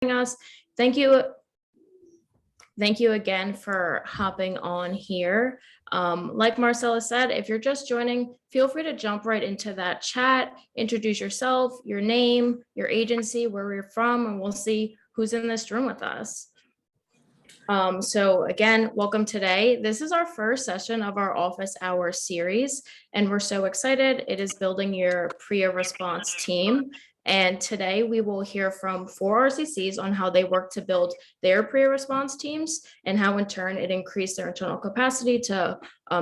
us. Thank you. Thank you again for hopping on here. Like Marcella said, if you're just joining, feel free to jump right into that chat, introduce yourself, your name, your agency, where you're from, and we'll see who's in this room with us. So again, welcome today. This is our first session of our office hour series, and we're so excited. It is building your PREA response team. And today we will hear from 4 RCCs on how they work to build their PREA response teams and how in turn it increased their internal capacity to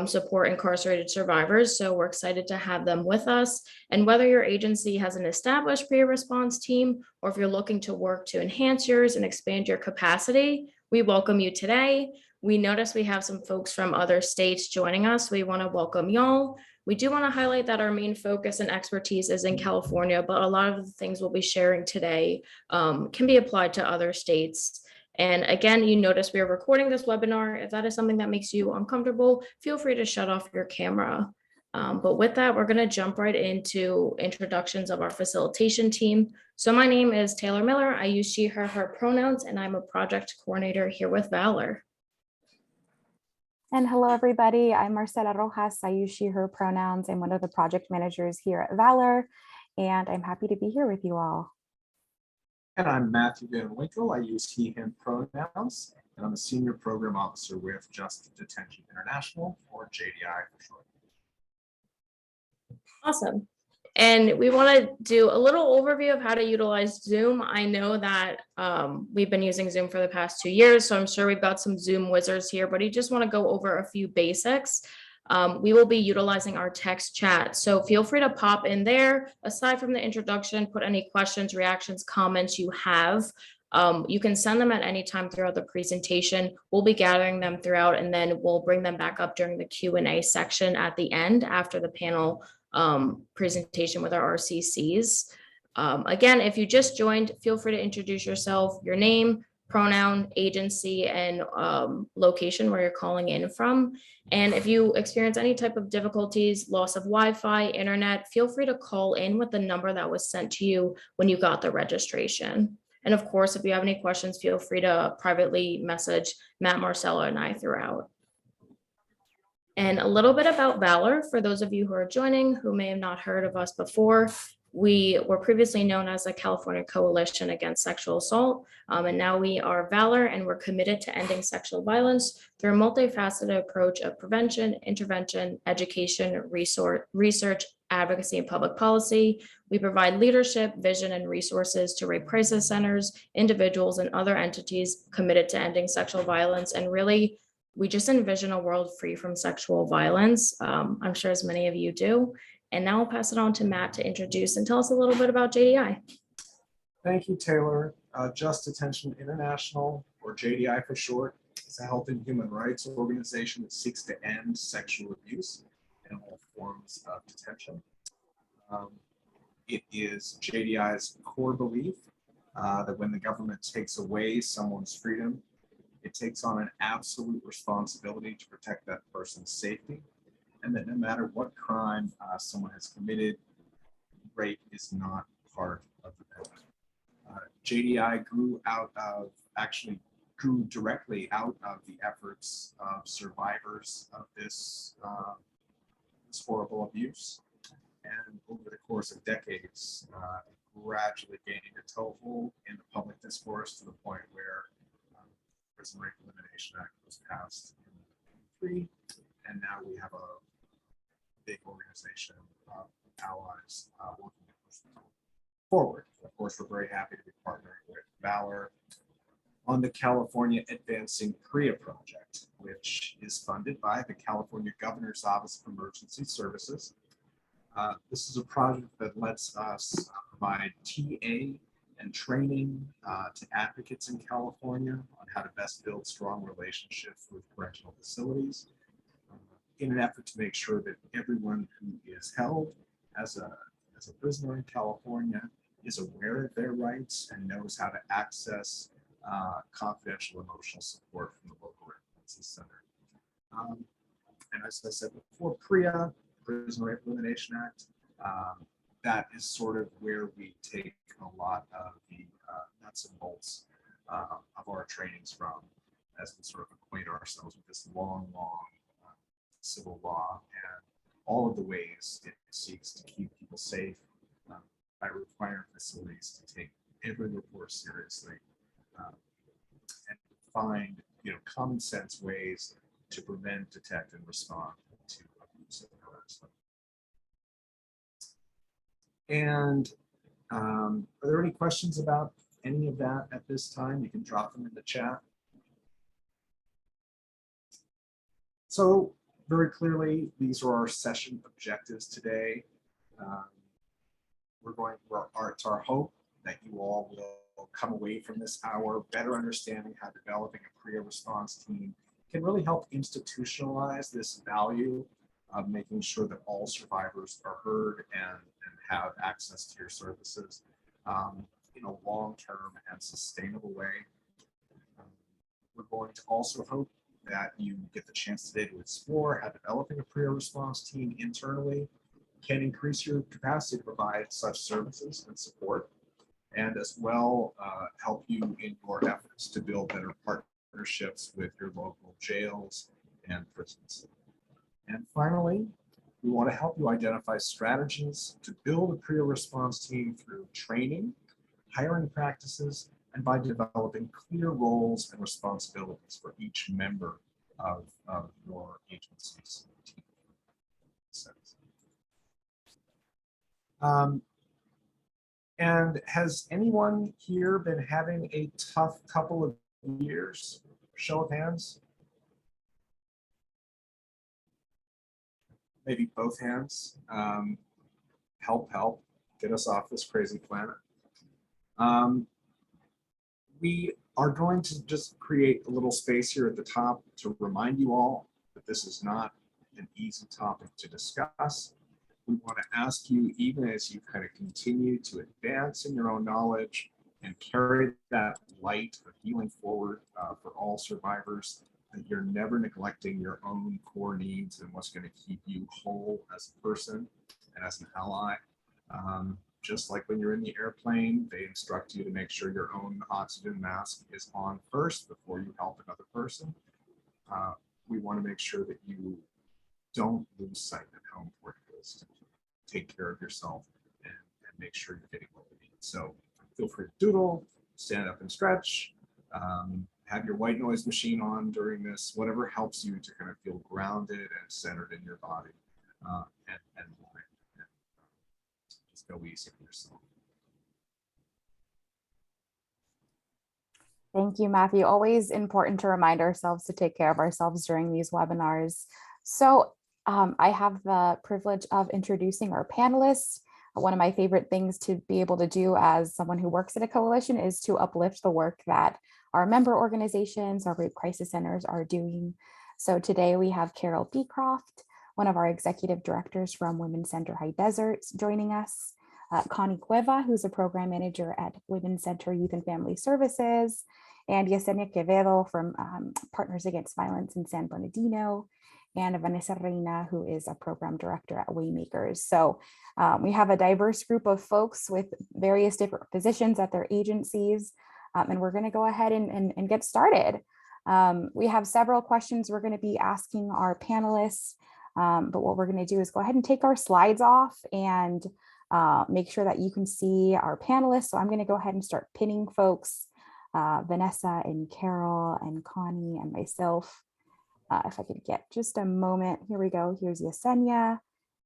support incarcerated survivors. So we're excited to have them with us. And whether your agency has an established PREA response team, or if you're looking to work to enhance yours and expand your capacity, we welcome you today. We notice we have some folks from other states joining us. We want to welcome y'all. We do want to highlight that our main focus and expertise is in California, but a lot of the things we'll be sharing today can be applied to other states. And again, you notice we are recording this webinar. If that is something that makes you uncomfortable, feel free to shut off your camera. But with that, we're going to jump right into introductions of our facilitation team. So my name is Taylor Miller. I use she, her pronouns, and I'm a project coordinator here with Valor. And hello, everybody. I'm Marcela Rojas. I use she, her pronouns. I'm one of the project managers here at Valor, and I'm happy to be here with you all. And I'm Matthew Van Winkle. I use he, him pronouns, and I'm a senior program officer with Just Detention International, or JDI for short. Awesome. And we want to do a little overview of how to utilize Zoom. I know that we've been using Zoom for the past 2 years, so I'm sure we've got some Zoom wizards here, but I just want to go over a few basics. We will be utilizing our text chat, so feel free to pop in there. Aside from the introduction, put any questions, reactions, comments you have. You can send them at any time throughout the presentation. We'll be gathering them throughout, and then we'll bring them back up during the Q&A section at the end after the panel presentation with our RCCs. Again, if you just joined, feel free to introduce yourself, your name, pronoun, agency, and location where you're calling in from. And if you experience any type of difficulties, loss of Wi-Fi, internet, feel free to call in with the number that was sent to you when you got the registration. And of course, if you have any questions, feel free to privately message Matt, Marcella, and I throughout. And a little bit about Valor, for those of you who are joining who may have not heard of us before. We were previously known as the California Coalition Against Sexual Assault, and now we are Valor, and we're committed to ending sexual violence through a multifaceted approach of prevention, intervention, education, research, advocacy, and public policy. We provide leadership, vision, and resources to rape crisis centers, individuals, and other entities committed to ending sexual violence, and really, we just envision a world free from sexual violence. I'm sure as many of you do. And now I'll pass it on to Matt to introduce and tell us a little bit about JDI. Thank you, Taylor. Just Detention International, or JDI for short, is a health and human rights organization that seeks to end sexual abuse in all forms of detention. It is JDI's core belief that when the government takes away someone's freedom, it takes on an absolute responsibility to protect that person's safety, and that no matter what crime someone has committed, rape is not part of the code. JDI grew directly out of the efforts of survivors of this horrible abuse, and over the course of decades, gradually gaining a toehold in the public discourse to the point where Prison Rape Elimination Act was passed in 2003, and now we have a big organization of allies working to push them forward. Of course, we're very happy to be partnering with Valor on the California Advancing PREA project, which is funded by the California Governor's Office of Emergency Services. This is a project that lets us provide TA and training to advocates in California on how to best build strong relationships with correctional facilities in an effort to make sure that everyone who is held as a prisoner in California is aware of their rights and knows how to access confidential emotional support from the local crisis center. And as I said before, PREA, Prison Rape Elimination Act, that is sort of where we take a lot of the nuts and bolts of our trainings from, as we sort of acquaint ourselves with this long civil law and all of the ways it seeks to keep people safe by requiring facilities to take every report seriously and find common sense ways to prevent, detect, and respond to abuse and harassment. And are there any questions about any of that at this time? You can drop them in the chat. So very clearly, these are our session objectives today. It's our hope that you all will come away from this hour better understanding how developing a PREA response team can really help institutionalize this value of making sure that all survivors are heard and have access to your services in a long-term and sustainable way. We're going to also hope that you get the chance today to explore how developing a PREA response team internally can increase your capacity to provide such services and support, and as well help you in your efforts to build better partnerships with your local jails and prisons. And finally, we want to help you identify strategies to build a PREA response team through training, hiring practices, and by developing clear roles and responsibilities for each member of your agency's team. And has anyone here been having a tough couple of years? Show of hands. Maybe both hands. Help, get us off this crazy planet. We are going to just create a little space here at the top to remind you all that this is not an easy topic to discuss. We want to ask you, even as you kind of continue to advance in your own knowledge and carry that light of healing forward for all survivors, that you're never neglecting your own core needs and what's going to keep you whole as a person and as an ally. Just like when you're in the airplane, they instruct you to make sure your own oxygen mask is on first before you help another person. We want to make sure that you don't lose sight of how important it is to take care of yourself and make sure you're getting what you need. So feel free to doodle, stand up and stretch, have your white noise machine on during this, whatever helps you to kind of feel grounded and centered in your body and mind. And just go easy on yourself. Thank you, Matthew. Always important to remind ourselves to take care of ourselves during these webinars. So I have the privilege of introducing our panelists. One of my favorite things to be able to do as someone who works at a coalition is to uplift the work that our member organizations, our rape crisis centers are doing. So today we have Carol Beecroft, one of our executive directors from Women's Center High Desert, joining us. Connie Cueva, who's a program manager at Women's Center Youth and Family Services, and Yesenia Quevedo from Partners Against Violence in San Bernardino, and Vanessa Reina, who is a program director at Waymakers. So we have a diverse group of folks with various different positions at their agencies, and we're going to go ahead and get started. We have several questions we're going to be asking our panelists, but what we're going to do is go ahead and take our slides off and make sure that you can see our panelists. So I'm going to go ahead and start pinning folks, Vanessa and Carol and Connie and myself. If I could get just a moment, here we go. Here's Yesenia.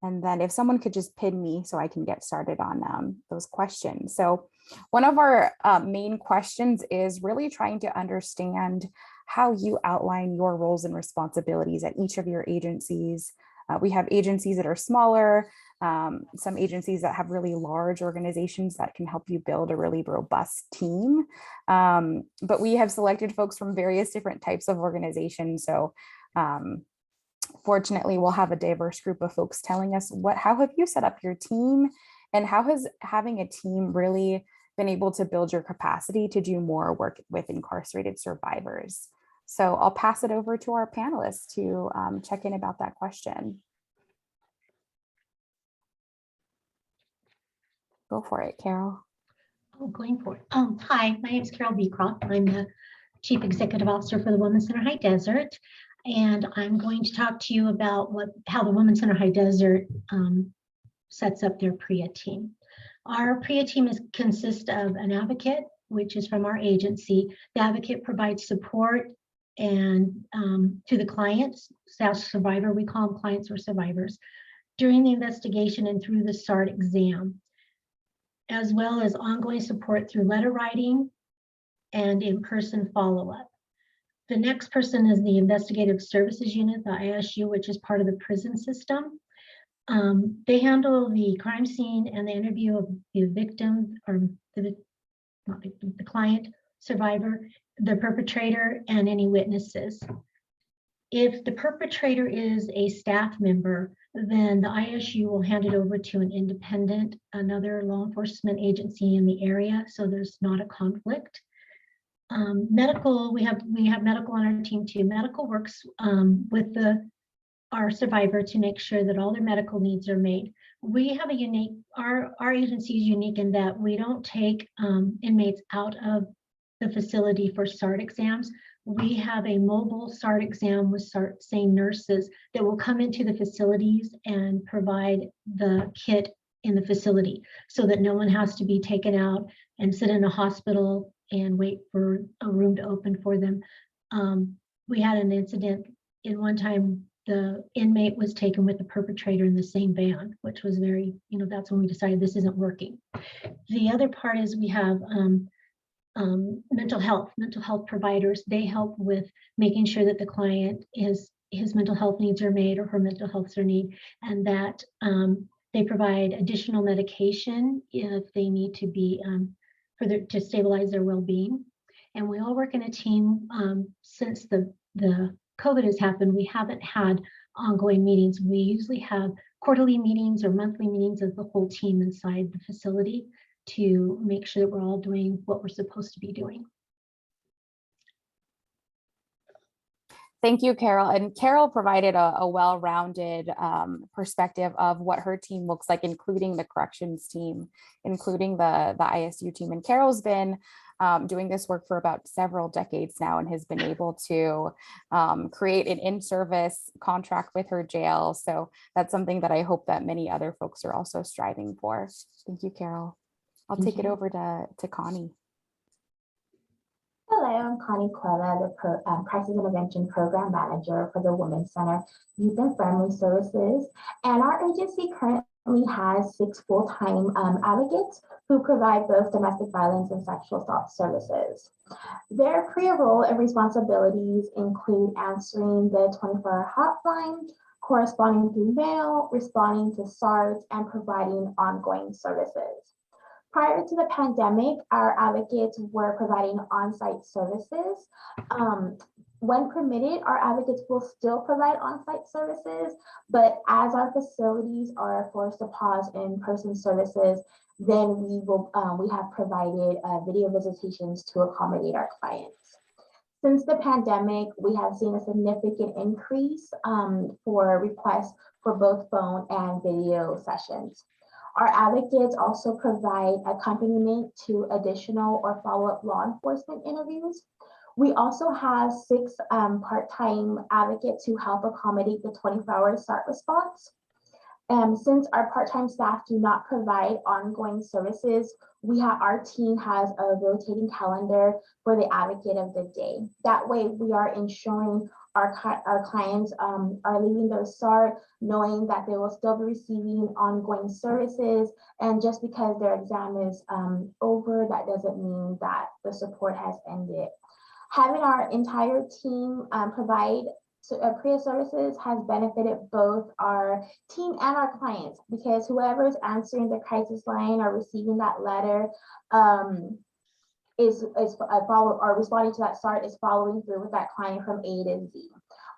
And then if someone could just pin me so I can get started on those questions. So one of our main questions is really trying to understand how you outline your roles and responsibilities at each of your agencies. We have agencies that are smaller, some agencies that have really large organizations that can help you build a really robust team. But we have selected folks from various different types of organizations. So fortunately, we'll have a diverse group of folks telling us how have you set up your team, and how has having a team really been able to build your capacity to do more work with incarcerated survivors. So I'll pass it over to our panelists to check in about that question. Go for it, Carol. Oh, going for it. Hi, my name is Carol Beecroft. I'm the Chief Executive Officer for the Women's Center High Desert. And I'm going to talk to you about how the Women's Center High Desert sets up their PREA team. Our PREA team consists of an advocate, which is from our agency. The advocate provides support and to the clients, survivor, we call them clients or survivors, during the investigation and through the SART exam, as well as ongoing support through letter writing and in-person follow-up. The next person is the Investigative Services Unit, the ISU, which is part of the prison system. They handle the crime scene and the interview of the victim, or not victim, the client, survivor, the perpetrator, and any witnesses. If the perpetrator is a staff member, then the ISU will hand it over to an independent, another law enforcement agency in the area, so there's not a conflict. Medical, we have medical on our team too. Medical works with our survivor to make sure that all their medical needs are made. We have a unique, our agency is unique in that we don't take inmates out of the facility for SART exams. We have a mobile SART exam with SART-trained nurses that will come into the facilities and provide the kit in the facility so that no one has to be taken out and sit in a hospital and wait for a room to open for them. We had an incident in one time, the inmate was taken with the perpetrator in the same van, which was very, that's when we decided this isn't working. The other part is we have mental health providers. They help with making sure that the client his mental health needs are made, or her mental health are need, and that they provide additional medication if they need to be to stabilize their well-being. And we all work in a team. Since the COVID has happened, we haven't had ongoing meetings. We usually have quarterly meetings or monthly meetings as the whole team inside the facility to make sure that we're all doing what we're supposed to be doing. Thank you, Carol. And Carol provided a well-rounded perspective of what her team looks like, including the corrections team, including the ISU team. And Carol's been doing this work for about several decades now and has been able to create an in-service contract with her jail. So that's something that I hope that many other folks are also striving for. Thank you, Carol. I'll take it over to Connie. Hello, I'm Connie Quella, the Crisis Intervention Program Manager for the Women's Center Youth and Family Services. And our agency currently has 6 full-time advocates who provide both domestic violence and sexual assault services. Their PREA role and responsibilities include answering the 24-hour hotline, corresponding through mail, responding to SARTs, and providing ongoing services. Prior to the pandemic, our advocates were providing on-site services. When permitted, our advocates will still provide on-site services, but as our facilities are forced to pause in-person services, then we have provided video visitations to accommodate our clients. Since the pandemic, we have seen a significant increase for requests for both phone and video sessions. Our advocates also provide accompaniment to additional or follow-up law enforcement interviews. We also have 6 part-time advocates who help accommodate the 24-hour SART response. Since our part-time staff do not provide ongoing services, our team has a rotating calendar for the advocate of the day. That way, we are ensuring our clients are leaving their SART knowing that they will still be receiving ongoing services. And just because their exam is over, that doesn't mean that the support has ended. Having our entire team provide PREA services has benefited both our team and our clients, because whoever is answering the crisis line or receiving that letter responding to that SART is following through with that client from A to Z.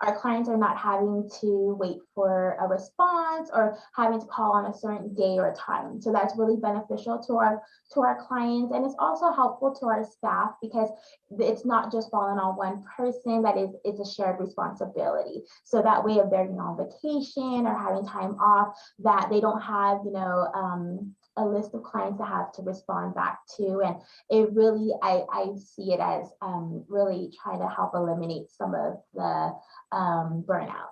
Our clients are not having to wait for a response or having to call on a certain day or time. So that's really beneficial to our clients, and it's also helpful to our staff because it's not just falling on one person, it's a shared responsibility. So that way, if they're on vacation or having time off, that they don't have a list of clients I have to respond back to. And it really, I see it as really trying to help eliminate some of the burnout.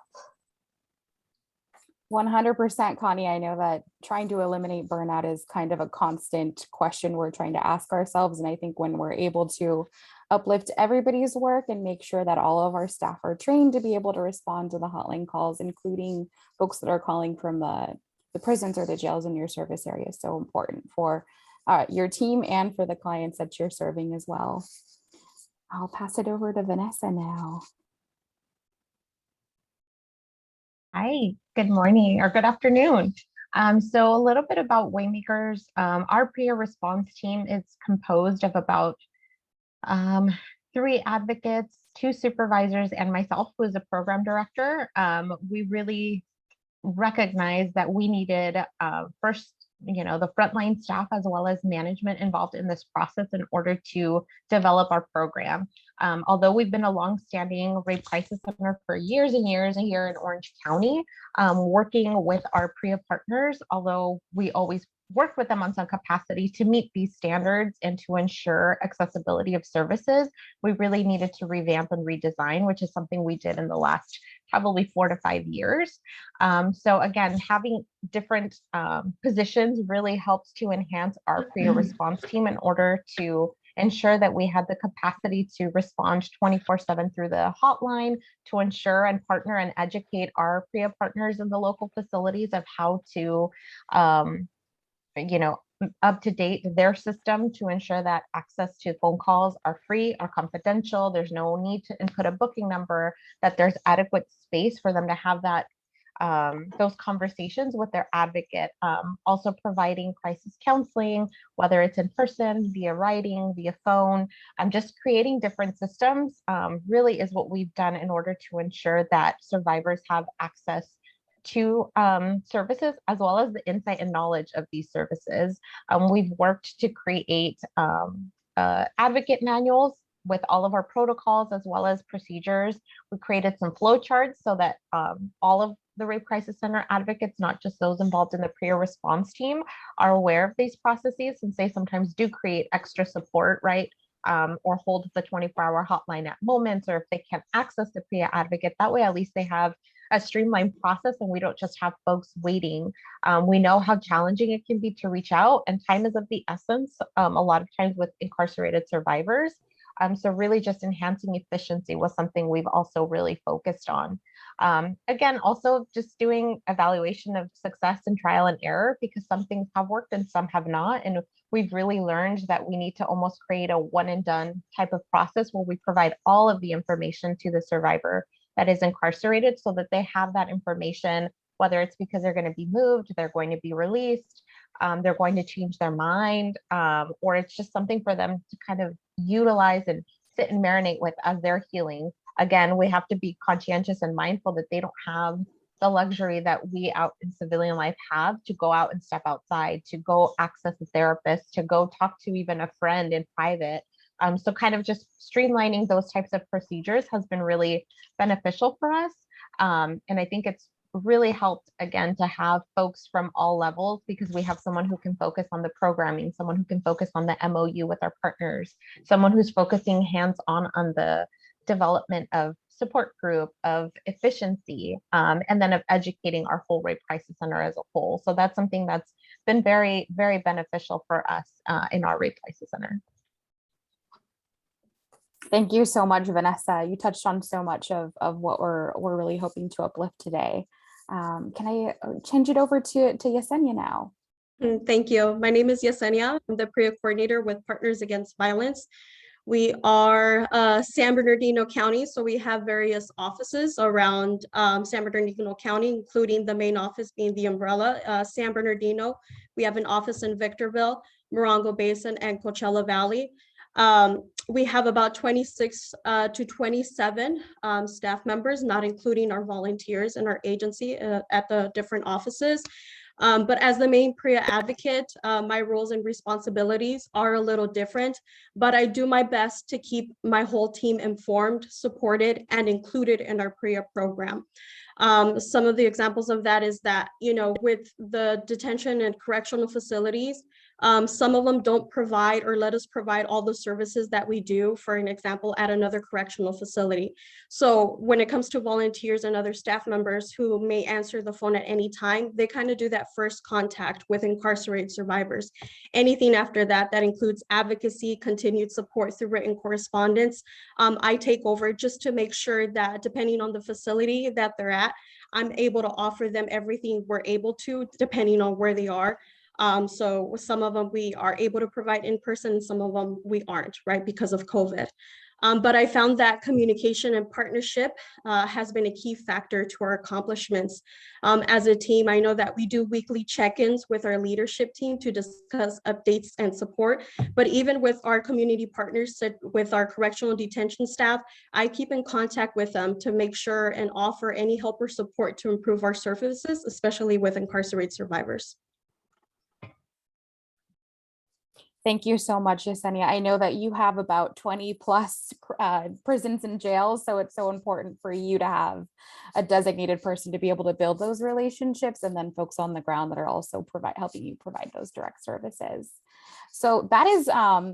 100%, Connie. I know that trying to eliminate burnout is kind of a constant question we're trying to ask ourselves. And I think when we're able to uplift everybody's work and make sure that all of our staff are trained to be able to respond to the hotline calls, including folks that are calling from the prisons or the jails in your service area, is so important for your team and for the clients that you're serving as well. I'll pass it over to Vanessa now. Hi, good morning or good afternoon. So a little bit about Waymakers. Our PREA response team is composed of about 3 advocates, 2 supervisors, and myself, who is a program director. We really recognized that we needed first, the frontline staff as well as management involved in this process in order to develop our program. Although we've been a longstanding rape crisis center for years and years here in Orange County, working with our PREA partners, although we always work with them on some capacity to meet these standards and to ensure accessibility of services, we really needed to revamp and redesign, which is something we did in the last probably 4 to 5 years. So again, having different positions really helps to enhance our PREA response team in order to ensure that we had the capacity to respond 24/7 through the hotline, to ensure and partner and educate our PREA partners in the local facilities of how to up to date their system to ensure that access to phone calls are free, are confidential. There's no need to input a booking number, that there's adequate space for them to have that those conversations with their advocate. Also providing crisis counseling, whether it's in person, via writing, via phone, just creating different systems really is what we've done in order to ensure that survivors have access to services as well as the insight and knowledge of these services. We've worked to create advocate manuals with all of our protocols as well as procedures. We created some flow charts so that all of the Rape Crisis Center advocates, not just those involved in the PREA response team, are aware of these processes, since they sometimes do create extra support, right? Or hold the 24-hour hotline at moments, or if they can't access the PREA advocate, that way at least they have a streamlined process and we don't just have folks waiting. We know how challenging it can be to reach out, and time is of the essence a lot of times with incarcerated survivors. So really just enhancing efficiency was something we've also really focused on. Again, also just doing evaluation of success and trial and error, because some things have worked and some have not. And we've really learned that we need to almost create a one and done type of process where we provide all of the information to the survivor that is incarcerated so that they have that information, whether it's because they're going to be moved, they're going to be released, they're going to change their mind, or it's just something for them to kind of utilize and sit and marinate with as they're healing. Again, we have to be conscientious and mindful that they don't have the luxury that we out in civilian life have to go out and step outside, to go access a therapist, to go talk to even a friend in private. So kind of just streamlining those types of procedures has been really beneficial for us. And I think it's really helped, again, to have folks from all levels, because we have someone who can focus on the programming, someone who can focus on the MOU with our partners, someone who's focusing hands-on on the development of support group, of efficiency, and then of educating our whole Rape Crisis Center as a whole. So that's something that's been very, very beneficial for us in our Rape Crisis Center. Thank you so much, Vanessa. You touched on so much of what we're really hoping to uplift today. Can I change it over to Yesenia now? Thank you. My name is Yesenia. I'm the PREA coordinator with Partners Against Violence. We are San Bernardino County, so we have various offices around San Bernardino County, including the main office being the umbrella, San Bernardino. We have an office in Victorville, Morongo Basin, and Coachella Valley. We have about 26 to 27 staff members, not including our volunteers and our agency at the different offices. But as the main PREA advocate, my roles and responsibilities are a little different, but I do my best to keep my whole team informed, supported, and included in our PREA program. Some of the examples of that is that, with the detention and correctional facilities, some of them don't provide or let us provide all the services that we do, for an example, at another correctional facility. So when it comes to volunteers and other staff members who may answer the phone at any time, they kind of do that first contact with incarcerated survivors. Anything after that, that includes advocacy, continued support through written correspondence, I take over just to make sure that depending on the facility that they're at, I'm able to offer them everything we're able to, depending on where they are. So some of them we are able to provide in person, some of them we aren't, right, because of COVID. But I found that communication and partnership has been a key factor to our accomplishments. As a team, I know that we do weekly check-ins with our leadership team to discuss updates and support, but even with our community partners, with our correctional detention staff, I keep in contact with them to make sure and offer any help or support to improve our services, especially with incarcerated survivors. Thank you so much, Yesenia. I know that you have about 20 plus prisons and jails, so it's so important for you to have a designated person to be able to build those relationships, and then folks on the ground that are also helping you provide those direct services. So that is,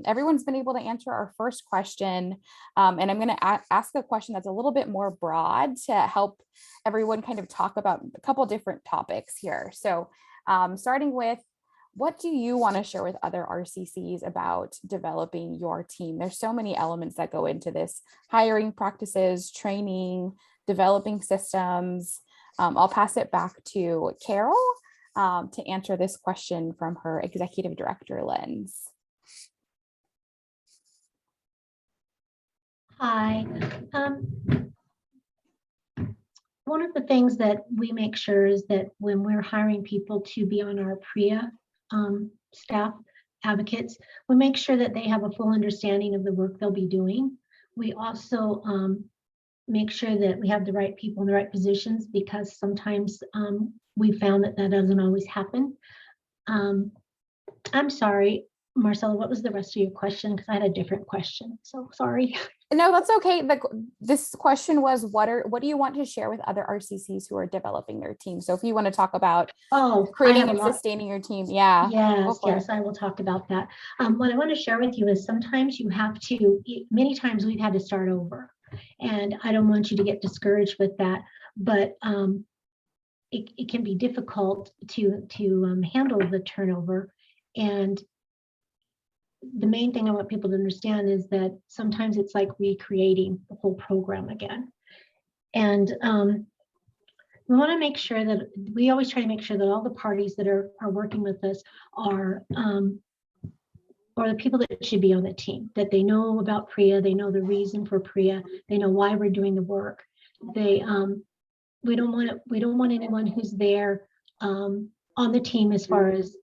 everyone's been able to answer our first question. And I'm going to ask a question that's a little bit more broad to help everyone kind of talk about a couple different topics here. So starting with, what do you want to share with other RCCs about developing your team? There's so many elements that go into this: hiring practices, training, developing systems. I'll pass it back to Carol to answer this question from her executive director lens. Hi. One of the things that we make sure is that when we're hiring people to be on our PREA staff advocates, we make sure that they have a full understanding of the work they'll be doing. We also make sure that we have the right people in the right positions, because sometimes we found that that doesn't always happen. I'm sorry, Marcella, what was the rest of your question? Because I had a different question, so sorry. No, that's okay. This question was, what do you want to share with other RCCs who are developing their team? So if you want to talk about creating and sustaining your team, yeah. Yes, I will talk about that. What I want to share with you is sometimes you have to, many times we've had to start over, and I don't want you to get discouraged with that, but it can be difficult to handle the turnover. And the main thing I want people to understand is that sometimes it's like recreating the whole program again. And we want to make sure that we always try to make sure that all the parties that are working with us are the people that should be on the team, that they know about PREA, they know the reason for PREA, they know why we're doing the work. We don't want anyone who's there on the team, as far as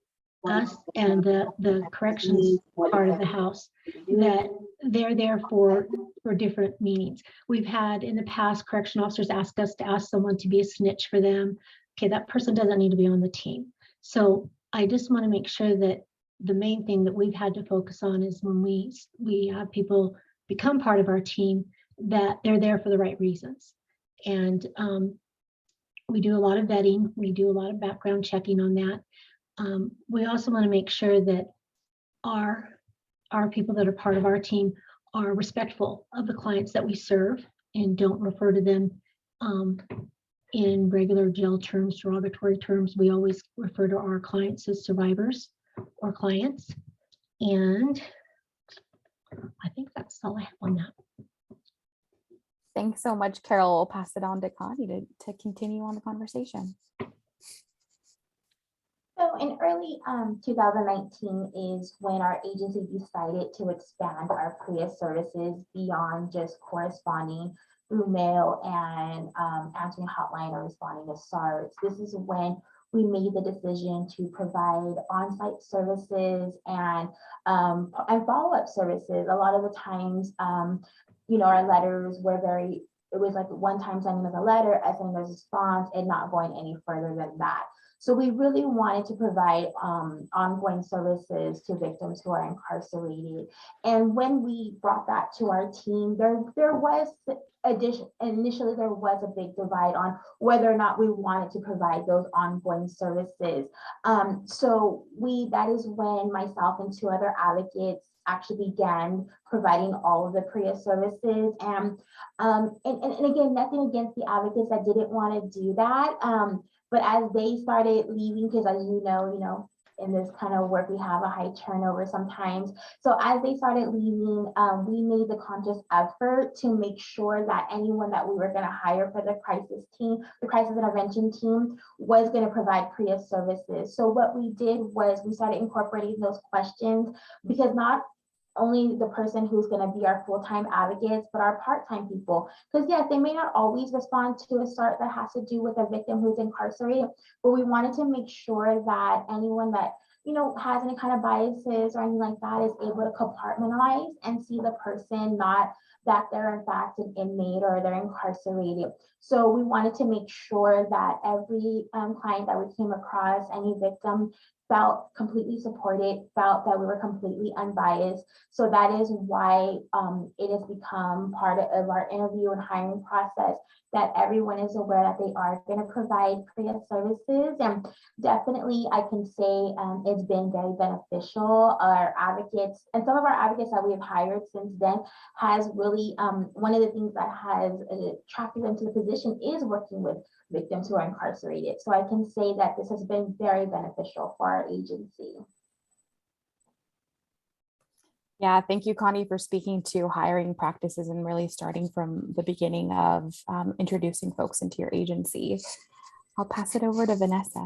us and the corrections part of the house, that they're there for different meanings. We've had in the past correction officers ask us to ask someone to be a snitch for them. Okay, that person doesn't need to be on the team. So I just want to make sure that the main thing that we've had to focus on is when we have people become part of our team, that they're there for the right reasons. And we do a lot of vetting, we do a lot of background checking on that. We also want to make sure that our people that are part of our team are respectful of the clients that we serve and don't refer to them in regular jail terms, derogatory terms. We always refer to our clients as survivors or clients. And I think that's all I have on that. Thanks so much, Carol. I'll pass it on to Connie to continue on the conversation. So in early 2019 is when our agency decided to expand our PREA services beyond just corresponding through mail and answering hotline or responding to SARS. This is when we made the decision to provide on-site services and follow-up services. A lot of the times, our letters were it was like one time sending us a letter, sending us a response, and not going any further than that. So we really wanted to provide ongoing services to victims who are incarcerated. And when we brought that to our team, there was initially there was a big divide on whether or not we wanted to provide those ongoing services. So that is when myself and two other advocates actually began providing all of the PREA services. And again, nothing against the advocates that didn't want to do that. But as they started leaving, because as you know, in this kind of work, we have a high turnover sometimes. So as they started leaving, we made the conscious effort to make sure that anyone that we were going to hire for the crisis team, the crisis intervention team, was going to provide PREA services. So what we did was we started incorporating those questions, because not only the person who's going to be our full-time advocates, but our part-time people. Because yes, they may not always respond to a start that has to do with a victim who's incarcerated, but we wanted to make sure that anyone that has any kind of biases or anything like that is able to compartmentalize and see the person, not that they're in fact an inmate or they're incarcerated. So we wanted to make sure that every client that we came across, any victim, felt completely supported, felt that we were completely unbiased. So that is why it has become part of our interview and hiring process, that everyone is aware that they are going to provide PREA services. And definitely I can say it's been very beneficial. Our advocates and some of our advocates that we have hired since then has really, one of the things that has attracted them to the position is working with victims who are incarcerated. So I can say that this has been very beneficial for our agency. Yeah, thank you, Connie, for speaking to hiring practices and really starting from the beginning of introducing folks into your agency. I'll pass it over to Vanessa.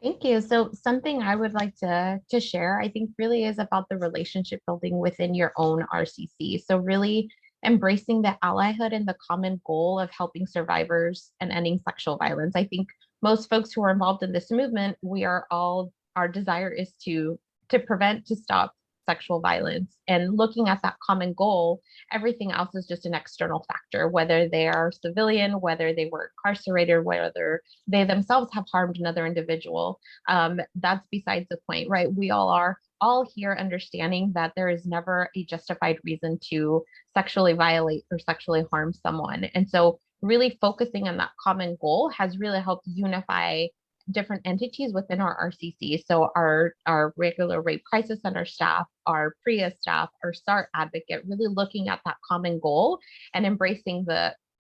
Thank you. So something I would like to share, I think really is about the relationship building within your own RCC. So really embracing the allyhood and the common goal of helping survivors and ending sexual violence. I think most folks who are involved in this movement, our desire is to prevent, to stop sexual violence, and looking at that common goal, everything else is just an external factor, whether they are civilian, whether they were incarcerated, whether they themselves have harmed another individual. That's besides the point, right? We are all here understanding that there is never a justified reason to sexually violate or sexually harm someone. And so really focusing on that common goal has really helped unify different entities within our RCC. So our regular rape crisis center staff, our PREA staff, our SART advocate, really looking at that common goal and embracing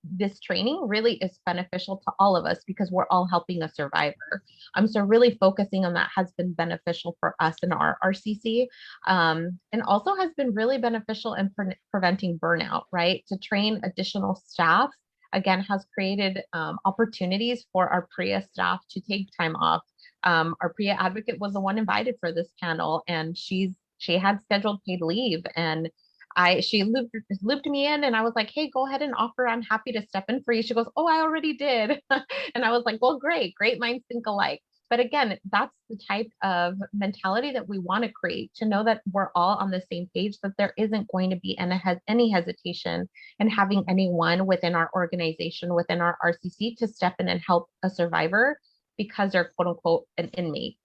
this training really is beneficial to all of us because we're all helping a survivor. So really focusing on that has been beneficial for us in our RCC, and also has been really beneficial in preventing burnout, right? To train additional staff, again, has created opportunities for our PREA staff to take time off. Our PREA advocate was the one invited for this panel, and she had scheduled paid leave, and she looped me in, and I was like, hey, go ahead and offer. I'm happy to step in for you. She goes, oh, I already did. And I was like, well, great minds think alike. But again, that's the type of mentality that we want to create, to know that we're all on the same page, that there isn't going to be any hesitation in having anyone within our organization, within our RCC, to step in and help a survivor because they're quote unquote an inmate,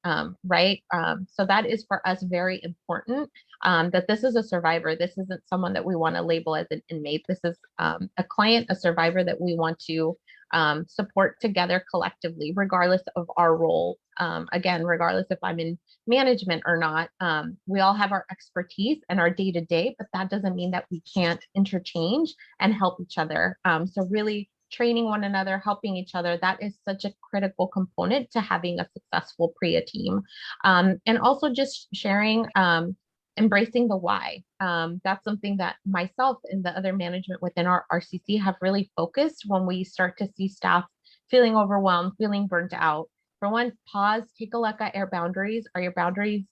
right? So that is for us very important, that this is a survivor. This isn't someone that we want to label as an inmate. This is a client, a survivor that we want to support together collectively, regardless of our role. Again, regardless if I'm in management or not, we all have our expertise and our day-to-day, but that doesn't mean that we can't interchange and help each other. So really training one another, helping each other, that is such a critical component to having a successful PREA team. And also just sharing, embracing the why. That's something that myself and the other management within our RCC have really focused when we start to see staff feeling overwhelmed, feeling burnt out. For one, pause, take a look at your boundaries. Are your boundaries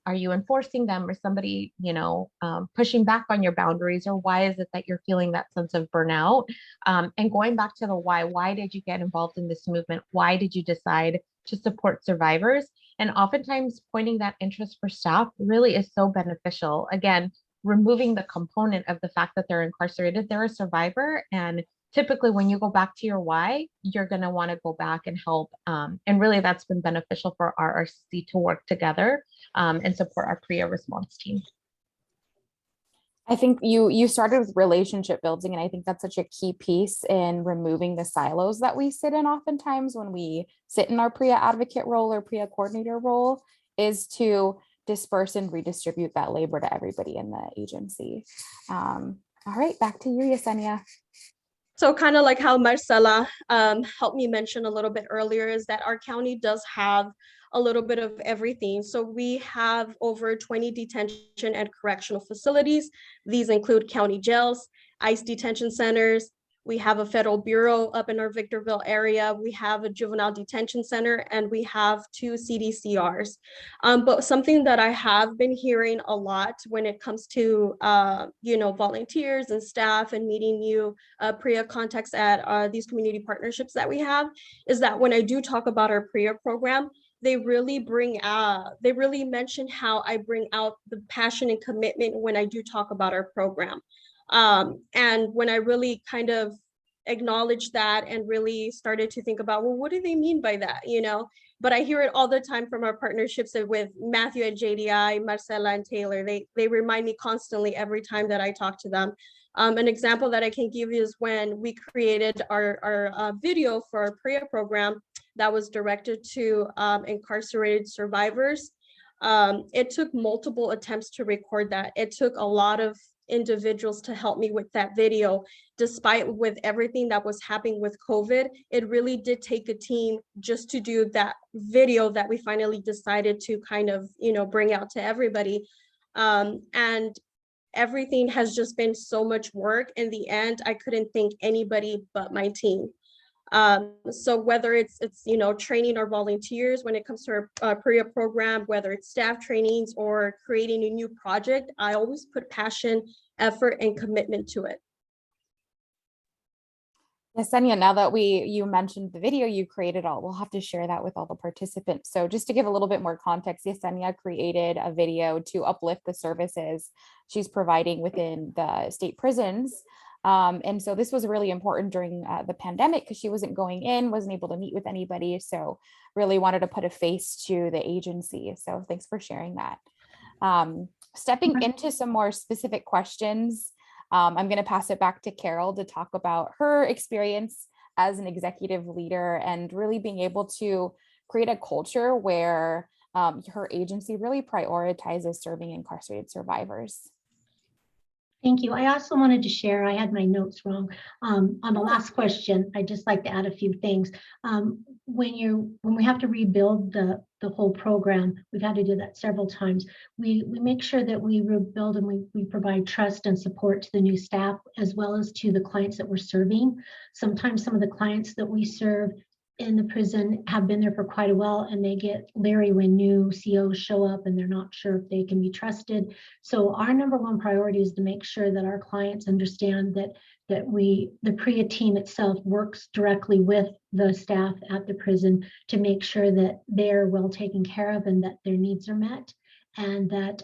are you enforcing them, or somebody, pushing back on your boundaries, or why is it that you're feeling that sense of burnout? And going back to the why did you get involved in this movement? Why did you decide to support survivors? And oftentimes pointing that interest for staff really is so beneficial. Again, removing the component of the fact that they're incarcerated, they're a survivor, and typically when you go back to your why, you're going to want to go back and help. And really that's been beneficial for our RRC to work together and support our PREA response team. I think you started with relationship building, and I think that's such a key piece in removing the silos that we sit in oftentimes when we sit in our PREA advocate role or PREA coordinator role, is to disperse and redistribute that labor to everybody in the agency. All right, back to you, Yesenia. So kind of like how Marcela helped me mention a little bit earlier, is that our county does have a little bit of everything. So we have over 20 detention and correctional facilities. These include county jails, ICE detention centers. We have a federal bureau up in our Victorville area. We have a juvenile detention center, and we have 2 CDCRs. But something that I have been hearing a lot when it comes to volunteers and staff and meeting new PREA contacts at these community partnerships that we have, is that when I do talk about our PREA program, they really mention how I bring out the passion and commitment when I do talk about our program. And when I really kind of acknowledged that and really started to think about, well, what do they mean by that, But I hear it all the time from our partnerships with Matthew at JDI, Marcela and Taylor. They remind me constantly every time that I talk to them. An example that I can give you is when we created our video for our PREA program that was directed to incarcerated survivors. It took multiple attempts to record that. It took a lot of individuals to help me with that video. Despite with everything that was happening with COVID, it really did take a team just to do that video that we finally decided to kind of, bring out to everybody. And everything has just been so much work. In the end, I couldn't thank anybody but my team. So whether it's training our volunteers when it comes to our PREA program, whether it's staff trainings or creating a new project, I always put passion, effort, and commitment to it. Yesenia, now that you mentioned the video you created, we'll have to share that with all the participants. So just to give a little bit more context, Yesenia created a video to uplift the services she's providing within the state prisons. And so this was really important during the pandemic because she wasn't going in, wasn't able to meet with anybody. So really wanted to put a face to the agency. So thanks for sharing that. Stepping into some more specific questions, I'm going to pass it back to Carol to talk about her experience as an executive leader and really being able to create a culture where her agency really prioritizes serving incarcerated survivors. Thank you. I also wanted to share, I had my notes wrong. On the last question, I'd just like to add a few things. When we have to rebuild the whole program, we've had to do that several times. We make sure that we rebuild and we provide trust and support to the new staff as well as to the clients that we're serving. Sometimes some of the clients that we serve in the prison have been there for quite a while, and they get leery when new COs show up and they're not sure if they can be trusted. So our number one priority is to make sure that our clients understand that the PREA team itself works directly with the staff at the prison to make sure that they're well taken care of and that their needs are met, and that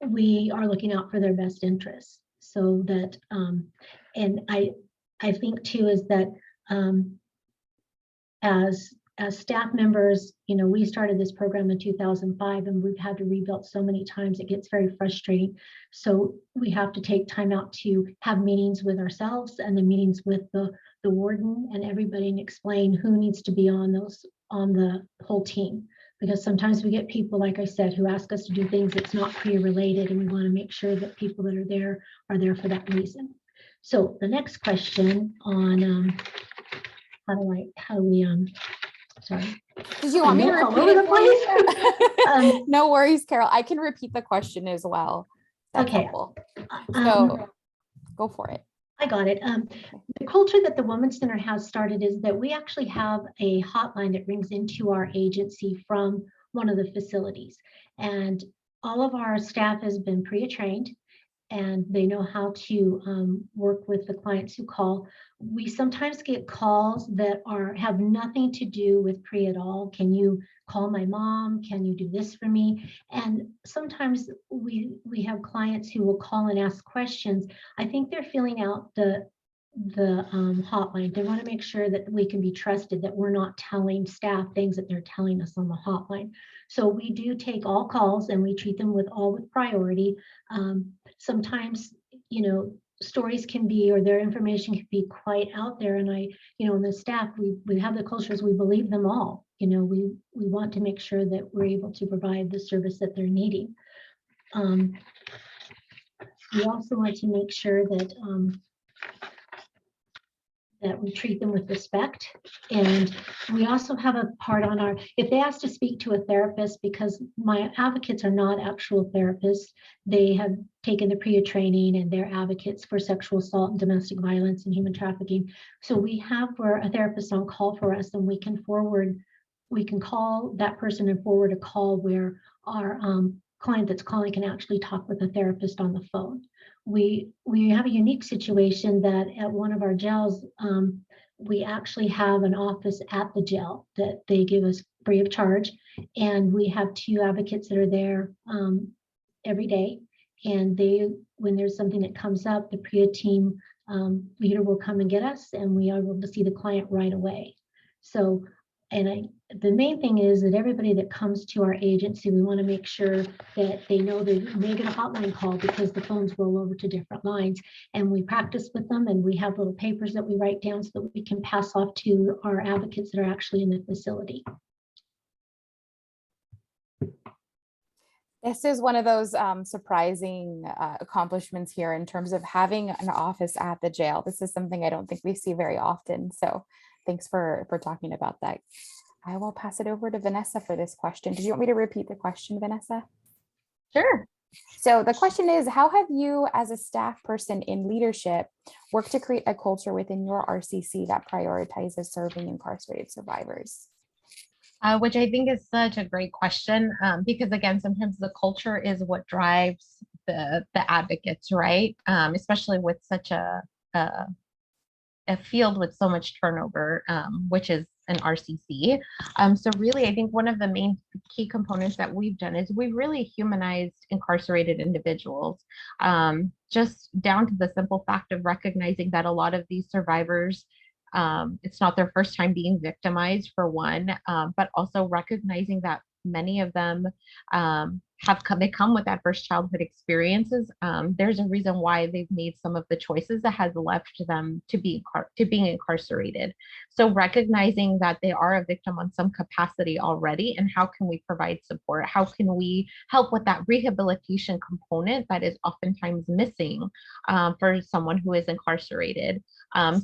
we are looking out for their best interests. So that and I think too is that as staff members, we started this program in 2005 and we've had to rebuild so many times, it gets very frustrating. So we have to take time out to have meetings with ourselves and the meetings with the warden and everybody, and explain who needs to be on the whole team. Because sometimes we get people, like I said, who ask us to do things that's not PREA related, and we want to make sure that people that are there for that reason. So the next question on how do we sorry. Did you want me to repeat it for you? No worries, Carol. I can repeat the question as well. That's okay. Helpful. So go for it. I got it. The culture that the Women's Center has started is that we actually have a hotline that rings into our agency from one of the facilities. And all of our staff has been PREA trained, and they know how to work with the clients who call. We sometimes get calls that have nothing to do with PREA at all. Can you call my mom? Can you do this for me? And sometimes we have clients who will call and ask questions. I think they're filling out the hotline. They want to make sure that we can be trusted, that we're not telling staff things that they're telling us on the hotline. So we do take all calls and we treat them with priority. Sometimes, you know, stories can be, or their information can be quite out there. And and the staff, we have the cultures, we believe them all. You know, we want to make sure that we're able to provide the service that they're needing. We also want to make sure that that we treat them with respect. And we also have a part on if they ask to speak to a therapist, because my advocates are not actual therapists, they have taken the PREA training and they're advocates for sexual assault and domestic violence and human trafficking. So we have a therapist on call for us, and we can call that person and forward a call where our client that's calling can actually talk with a therapist on the phone. We have a unique situation that at one of our jails, we actually have an office at the jail that they give us free of charge. And we have 2 advocates that are there every day. And when there's something that comes up, the PREA team leader will come and get us, and we are able to see the client right away. So, the main thing is that everybody that comes to our agency, we want to make sure that they know they may get a hotline call, because the phones roll over to different lines, and we practice with them, and we have little papers that we write down so that we can pass off to our advocates that are actually in the facility. This is one of those surprising accomplishments here in terms of having an office at the jail. This is something I don't think we see very often. So thanks for talking about that. I will pass it over to Vanessa for this question. Did you want me to repeat the question, Vanessa? Sure. So the question is, how have you as a staff person in leadership worked to create a culture within your RCC that prioritizes serving incarcerated survivors? Which I think is such a great question, because again, sometimes the culture is what drives the advocates, right? Especially with such a field with so much turnover, which is an RCC. So really, I think one of the main key components that we've done is we've really humanized incarcerated individuals, just down to the simple fact of recognizing that a lot of these survivors, it's not their first time being victimized, for one, but also recognizing that many of them they come with adverse childhood experiences. There's a reason why they've made some of the choices that has left them to being incarcerated. So recognizing that they are a victim on some capacity already, and how can we provide support? How can we help with that rehabilitation component that is oftentimes missing for someone who is incarcerated?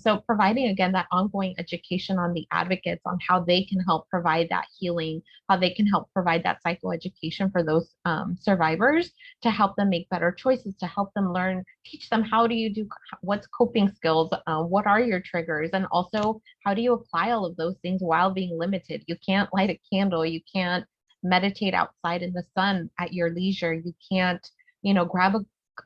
So providing, again, that ongoing education on the advocates on how they can help provide that healing, how they can help provide that psychoeducation for those survivors, to help them make better choices, to help them learn, teach them what's coping skills, what are your triggers, and also how do you apply all of those things while being limited. You can't light a candle, you can't meditate outside in the sun at your leisure, you can't, grab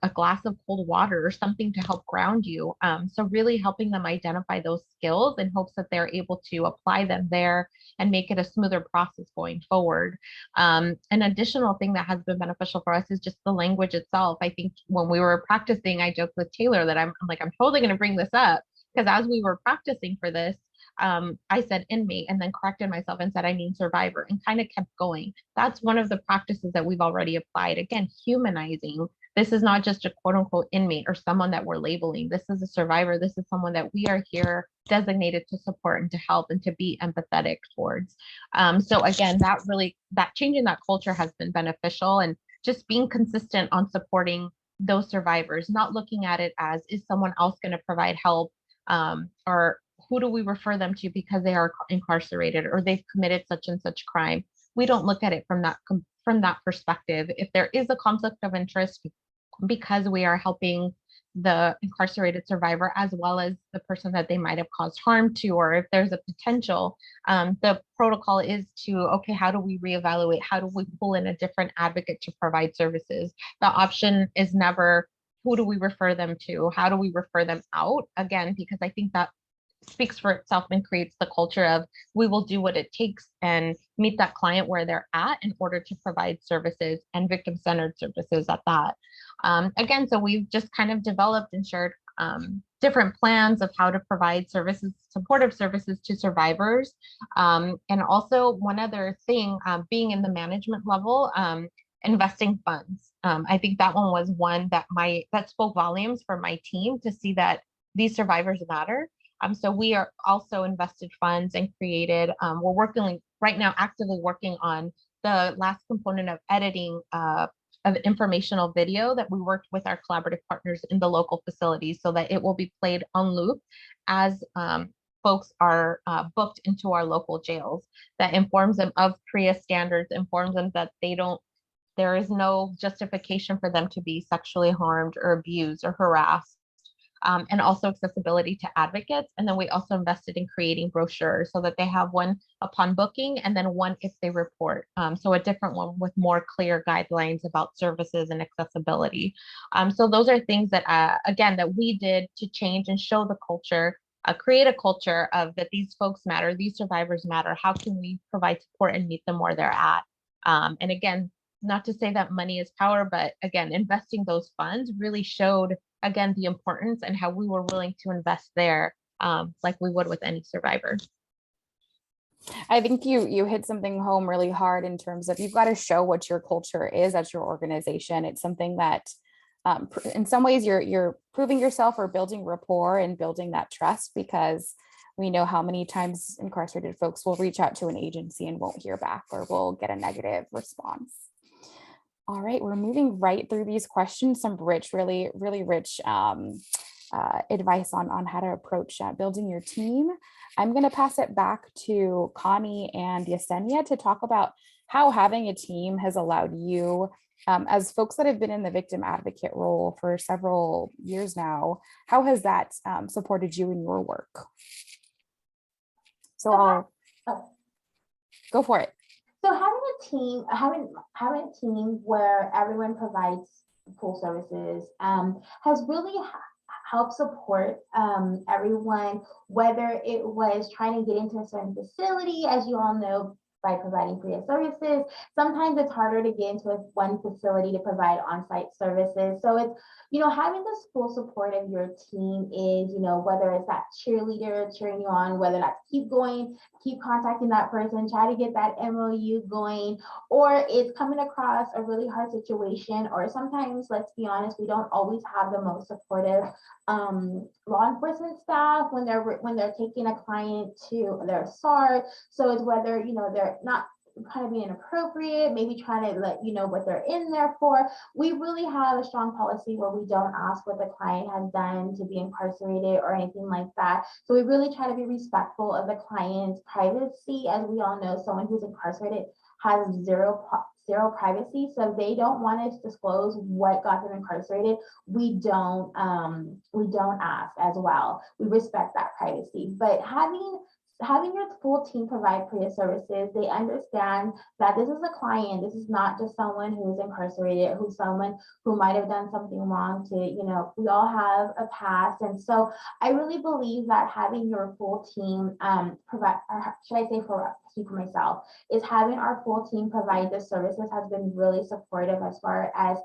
a glass of cold water or something to help ground you. So really helping them identify those skills in hopes that they're able to apply them there and make it a smoother process going forward. An additional thing that has been beneficial for us is just the language itself. I think when we were practicing, I joked with Taylor that I'm totally going to bring this up, because as we were practicing for this, I said inmate and then corrected myself and said I mean survivor, and kind of kept going. That's one of the practices that we've already applied. Again, humanizing. This is not just a quote unquote inmate or someone that we're labeling. This is a survivor. This is someone that we are here designated to support and to help and to be empathetic towards. So again, that changing that culture has been beneficial, and just being consistent on supporting those survivors, not looking at it as, is someone else going to provide help, or who do we refer them to because they are incarcerated or they've committed such and such crime. We don't look at it from that perspective. If there is a conflict of interest, because we are helping the incarcerated survivor as well as the person that they might have caused harm to, or if there's a potential, the protocol is to, okay, how do we reevaluate? How do we pull in a different advocate to provide services? The option is never, who do we refer them to? How do we refer them out? Again, because I think that speaks for itself and creates the culture of, we will do what it takes and meet that client where they're at in order to provide services, and victim-centered services at that. Again, so we've just kind of developed and shared different plans of how to provide services, supportive services to survivors. And also one other thing, being in the management level, investing funds. I think that one was one that spoke volumes for my team to see that these survivors matter. So we are also invested funds and created, we're working right now, actively working on the last component of editing of informational video that we worked with our collaborative partners in the local facilities so that it will be played on loop as folks are booked into our local jails. That informs them of PREA standards, informs them that there is no justification for them to be sexually harmed or abused or harassed. And also accessibility to advocates. And then we also invested in creating brochures so that they have one upon booking and then one if they report. So a different one with more clear guidelines about services and accessibility. So those are things that, again, that we did to change and show the culture, create a culture of that these folks matter, these survivors matter. How can we provide support and meet them where they're at? And again, not to say that money is power, but again, investing those funds really showed again, the importance and how we were willing to invest there, like we would with any survivor. I think you hit something home really hard in terms of you've got to show what your culture is at your organization. It's something that in some ways you're proving yourself or building rapport and building that trust, because we know how many times incarcerated folks will reach out to an agency and won't hear back or will get a negative response. All right, we're moving right through these questions. Some rich, really rich advice on how to approach building your team. I'm going to pass it back to Connie and Yesenia to talk about how having a team has allowed you, as folks that have been in the victim advocate role for several years now, how has that supported you in your work? So I'll go for it. So having a team, having a team where everyone provides full services has really helped support everyone, whether it was trying to get into a certain facility, as you all know, by providing PREA services. Sometimes it's harder to get into one facility to provide on-site services. So it's, having this full support of your team is, whether it's that cheerleader cheering you on, whether that's keep going, keep contacting that person, try to get that MOU going, or it's coming across a really hard situation, or sometimes, let's be honest, we don't always have the most supportive law enforcement staff when they're taking a client to their SAR. So it's whether, they're not kind of being inappropriate, maybe trying to let you know what they're in there for. We really have a strong policy where we don't ask what the client has done to be incarcerated or anything like that. So we really try to be respectful of the client's privacy. As we all know, someone who's incarcerated has zero privacy. So if they don't want to disclose what got them incarcerated, we don't ask as well. We respect that privacy. But having your full team provide PREA services, they understand that this is a client. This is not just someone who is incarcerated, who's someone who might have done something wrong to, we all have a past. And so I really believe that having your full team provide, or should I say speak for myself, is having our full team provide the services has been really supportive as far as,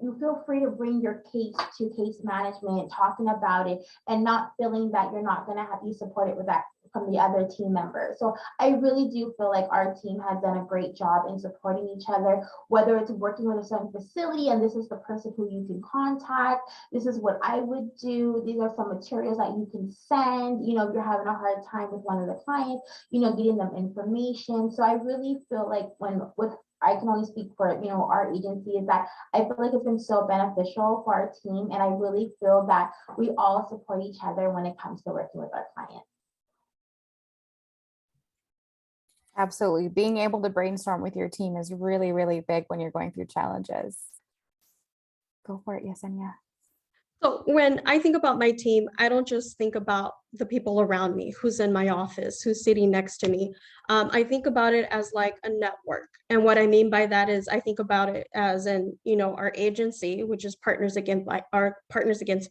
you feel free to bring your case to case management, talking about it, and not feeling that you're not going to be supported with that from the other team members. So I really do feel like our team has done a great job in supporting each other, whether it's working with a certain facility and this is the person who you can contact. This is what I would do. These are some materials that you can send. If you're having a hard time with one of the clients, getting them information. So I really feel like I can only speak for, our agency, is that I feel like it's been so beneficial for our team. And I really feel that we all support each other when it comes to working with our clients. Absolutely. Being able to brainstorm with your team is really, really big when you're going through challenges. Go for it, Yesenia. So when I think about my team, I don't just think about the people around me, who's in my office, who's sitting next to me. I think about it as like a network. And what I mean by that is I think about it as our agency, which is Partners Against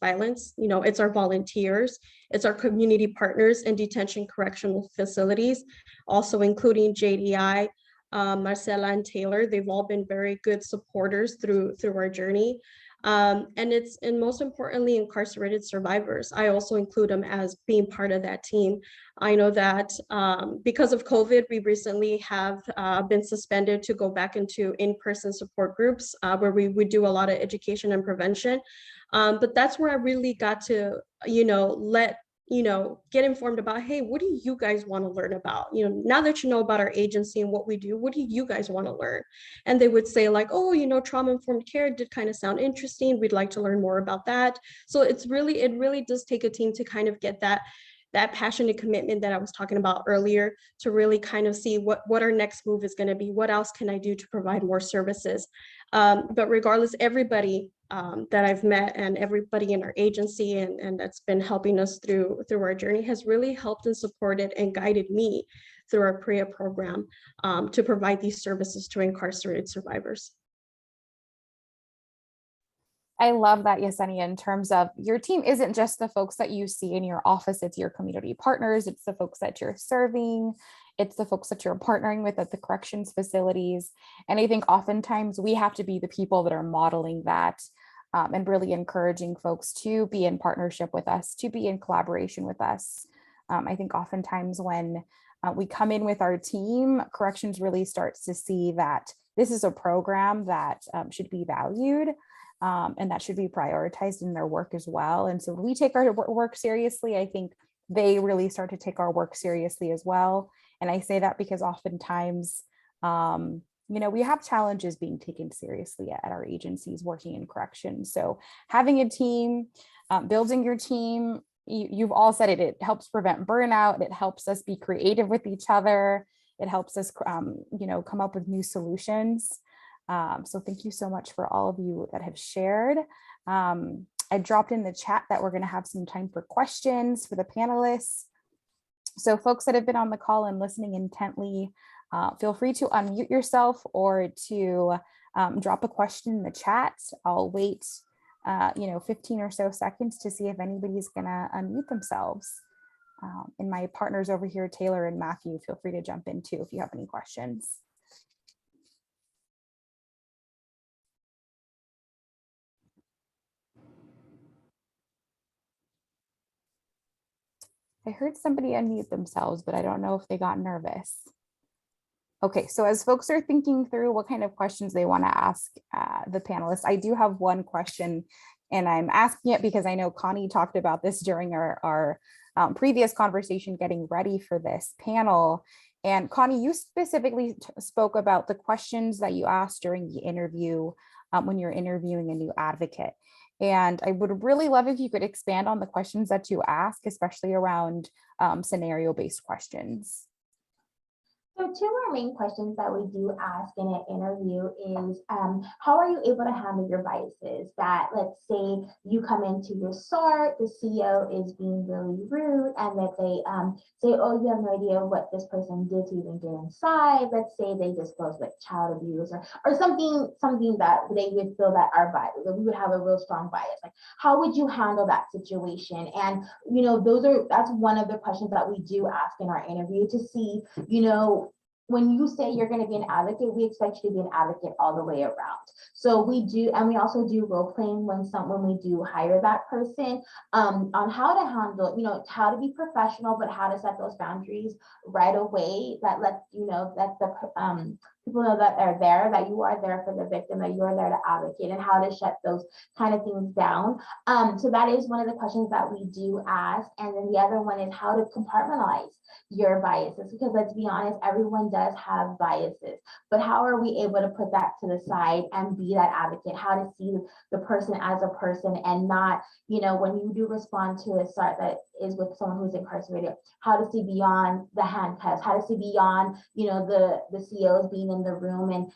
Violence. It's our volunteers, it's our community partners in detention correctional facilities, also including JDI, Marcella and Taylor. They've all been very good supporters through our journey. And most importantly, incarcerated survivors. I also include them as being part of that team. I know that because of COVID, we recently have been suspended to go back into in-person support groups where we would do a lot of education and prevention. But that's where I really got to, get informed about, hey, what do you guys want to learn about? Now that you know about our agency and what we do, what do you guys want to learn? And they would say like, oh, trauma-informed care did kind of sound interesting. We'd like to learn more about that. So it really does take a team to kind of get that passionate commitment that I was talking about earlier, to really kind of see what our next move is going to be. What else can I do to provide more services? But regardless, everybody that I've met and everybody in our agency and that's been helping us through our journey has really helped and supported and guided me through our PREA program to provide these services to incarcerated survivors. I love that, Yesenia, in terms of your team isn't just the folks that you see in your office, it's your community partners, it's the folks that you're serving, it's the folks that you're partnering with at the corrections facilities. And I think oftentimes we have to be the people that are modeling that and really encouraging folks to be in partnership with us, to be in collaboration with us. I think oftentimes when we come in with our team, corrections really starts to see that this is a program that should be valued. And that should be prioritized in their work as well. And so when we take our work seriously, I think they really start to take our work seriously as well. And I say that because oftentimes, we have challenges being taken seriously at our agencies working in corrections. So having a team, building your team, you've all said it, it helps prevent burnout. It helps us be creative with each other. It helps us, come up with new solutions. So thank you so much for all of you that have shared. I dropped in the chat that we're going to have some time for questions for the panelists. So folks that have been on the call and listening intently, feel free to unmute yourself or to drop a question in the chat. I'll wait, 15 or so seconds to see if anybody's going to unmute themselves. And my partners over here, Taylor and Matthew, feel free to jump in too if you have any questions. I heard somebody unmute themselves, but I don't know if they got nervous. Okay, so as folks are thinking through what kind of questions they want to ask the panelists, I do have one question, and I'm asking it because I know Connie talked about this during our previous conversation getting ready for this panel. And Connie, you specifically spoke about the questions that you asked during the interview when you're interviewing a new advocate. And I would really love if you could expand on the questions that you ask, especially around scenario-based questions. So two of our main questions that we do ask in an interview is, how are you able to handle your biases? That let's say you come into your SART, the CEO is being really rude, and that they say, oh, you have no idea what this person did to even get inside. Let's say they disclose like child abuse or something that they would feel that our bias, that we would have a real strong bias. Like, how would you handle that situation? And that's one of the questions that we do ask in our interview to see, when you say you're going to be an advocate, we expect you to be an advocate all the way around. So we do, and we also do role playing when we do hire that person on how to handle, how to be professional, but how to set those boundaries right away. That lets that the people know that they're there, that you are there for the victim, that you are there to advocate, and how to shut those kind of things down. So that is one of the questions that we do ask. And then the other one is how to compartmentalize your biases, because let's be honest, everyone does have biases, but how are we able to put that to the side and be that advocate? How to see the person as a person and not, when you do respond to a SART that is with someone who's incarcerated, how to see beyond the handcuffs, how to see beyond, the CEOs being in the room and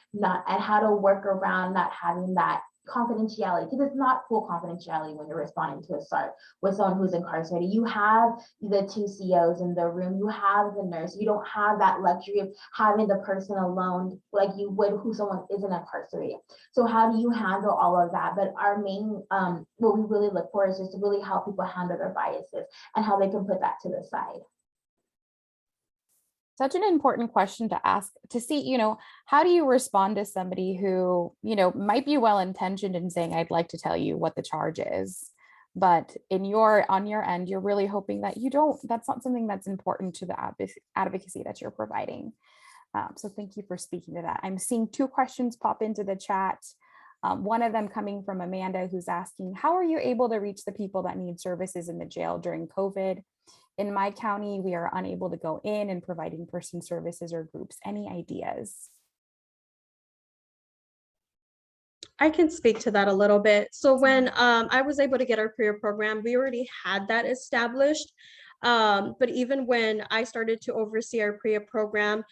how to work around not having that confidentiality, because it's not full confidentiality when you're responding to a SART with someone who's incarcerated. You have the two CEOs in the room, you have the nurse, you don't have that luxury of having the person alone like you would who someone isn't incarcerated. So how do you handle all of that? But our main, what we really look for is just to really help people handle their biases and how they can put that to the side. Such an important question to ask, to see, how do you respond to somebody who, might be well-intentioned in saying, I'd like to tell you what the charge is, but on your end, you're really hoping that that's not something that's important to the advocacy that you're providing. So thank you for speaking to that. I'm seeing 2 questions pop into the chat. One of them coming from Amanda, who's asking, how are you able to reach the people that need services in the jail during COVID? In my county, we are unable to go in and provide in-person services or groups. Any ideas? I can speak to that a little bit. So when I was able to get our PREA program, we already had that established. But even when I started to oversee our PREA program,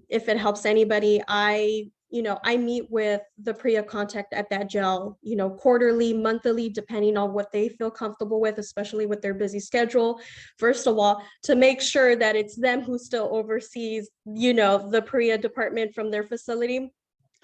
if it helps anybody, I meet with the PREA contact at that jail, quarterly, monthly, depending on what they feel comfortable with, especially with their busy schedule. First of all, to make sure that it's them who still oversees, the PREA department from their facility.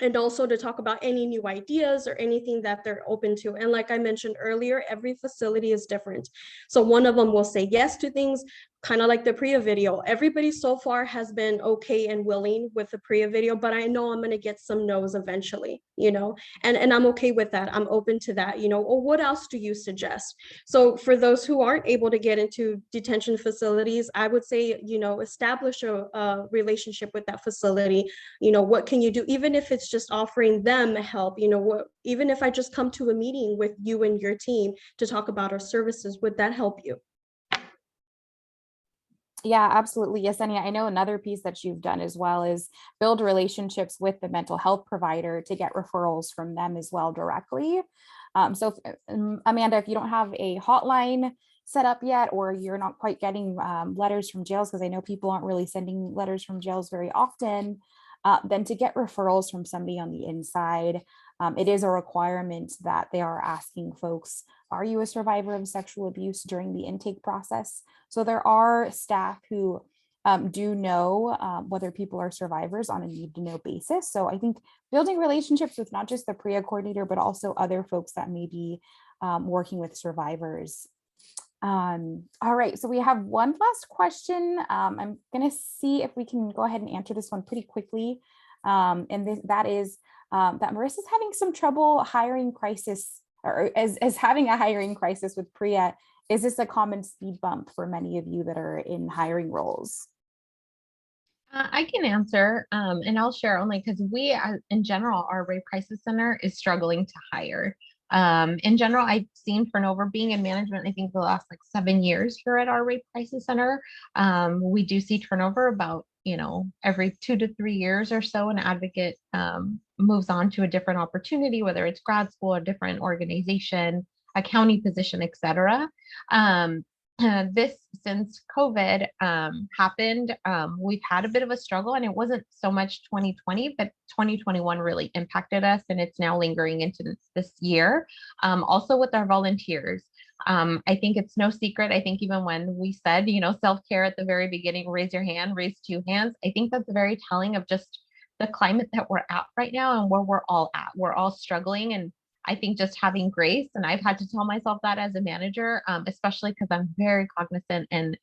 And also to talk about any new ideas or anything that they're open to. And like I mentioned earlier, every facility is different. So one of them will say yes to things, kind of like the PREA video. Everybody so far has been okay and willing with the PREA video, but I know I'm going to get some no's eventually, and I'm okay with that. I'm open to that, or what else do you suggest? So for those who aren't able to get into detention facilities, I would say, establish a relationship with that facility. What can you do? Even if it's just offering them help, even if I just come to a meeting with you and your team to talk about our services, would that help you? Yeah, absolutely. Yesenia, I know another piece that you've done as well is build relationships with the mental health provider to get referrals from them as well directly. Amanda, if you don't have a hotline set up yet, or you're not quite getting letters from jails, because I know people aren't really sending letters from jails very often, then to get referrals from somebody on the inside, it is a requirement that they are asking folks, are you a survivor of sexual abuse during the intake process? So there are staff who do know whether people are survivors on a need-to-know basis. So I think building relationships with not just the PREA coordinator, but also other folks that may be working with survivors. All right, so we have one last question. I'm going to see if we can go ahead and answer this one pretty quickly. That is that Marissa's having some trouble hiring crisis, or as having a hiring crisis with PREA. Is this a common speed bump for many of you that are in hiring roles? I can answer, and I'll share only because we, in general, our rape crisis center is struggling to hire. In general, I've seen turnover being in management, I think the last 7 years here at our rape crisis center. We do see turnover about, every 2 to 3 years or so. An advocate moves on to a different opportunity, whether it's grad school, a different organization, a county position, etc. This, since COVID happened, we've had a bit of a struggle, and it wasn't so much 2020, but 2021 really impacted us, and it's now lingering into this year. Also with our volunteers, I think it's no secret. I think even when we said, self-care at the very beginning, raise your hand, raise 2 hands, I think that's very telling of just the climate that we're at right now and where we're all at. We're all struggling, and I think just having grace, and I've had to tell myself that as a manager, especially because I'm very cognizant and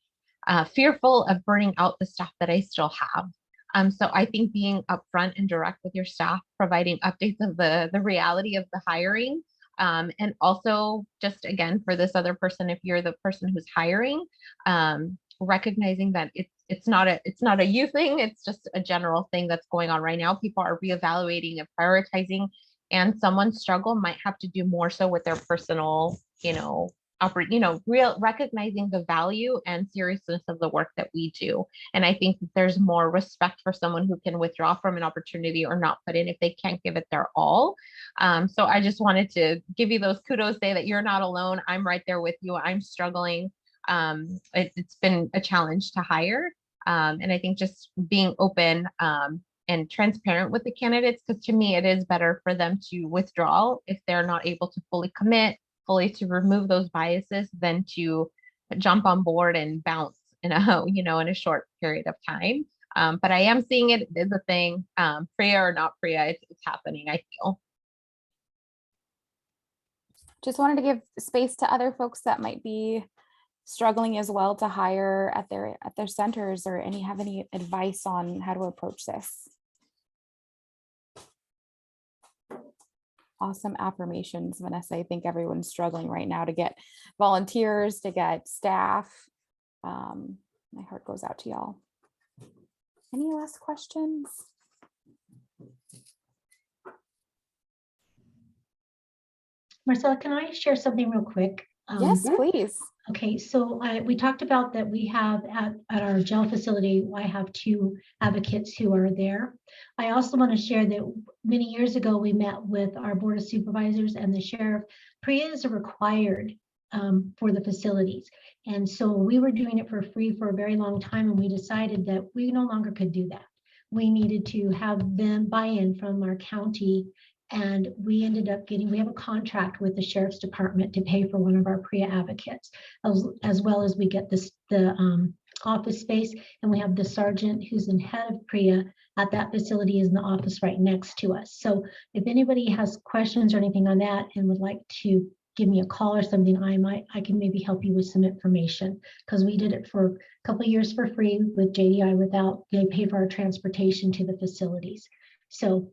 fearful of burning out the staff that I still have. So I think being upfront and direct with your staff, providing updates of the reality of the hiring, and also just again for this other person, if you're the person who's hiring, recognizing that it's not a you thing, it's just a general thing that's going on right now. People are reevaluating and prioritizing. And someone's struggle might have to do more so with their personal, recognizing the value and seriousness of the work that we do. And I think that there's more respect for someone who can withdraw from an opportunity or not put in if they can't give it their all. So I just wanted to give you those kudos, say that you're not alone. I'm right there with you. I'm struggling. It's been a challenge to hire. And I think just being open, and transparent with the candidates, because to me, it is better for them to withdraw if they're not able to fully commit, fully to remove those biases, than to jump on board and bounce in a short period of time. But I am seeing it is a thing, PREA or not PREA, it's happening, I feel. Just wanted to give space to other folks that might be struggling as well to hire at their centers, or have any advice on how to approach this? Awesome affirmations, Vanessa. I think everyone's struggling right now to get volunteers, to get staff. My heart goes out to y'all. Any last questions? Marcella, can I share something real quick? Yes, please. Okay, so we talked about that we have at our jail facility, I have 2 advocates who are there. I also want to share that many years ago, we met with our board of supervisors and the sheriff. PREA is required for the facilities. And so we were doing it for free for a very long time, and we decided that we no longer could do that. We needed to have them buy-in from our county. And we ended up we have a contract with the sheriff's department to pay for one of our PREA advocates, as well as we get the office space. And we have the sergeant who's in head of PREA at that facility is in the office right next to us. So if anybody has questions or anything on that and would like to give me a call or something, I can maybe help you with some information, because we did it for a couple of years for free with JDI without they pay for our transportation to the facilities. So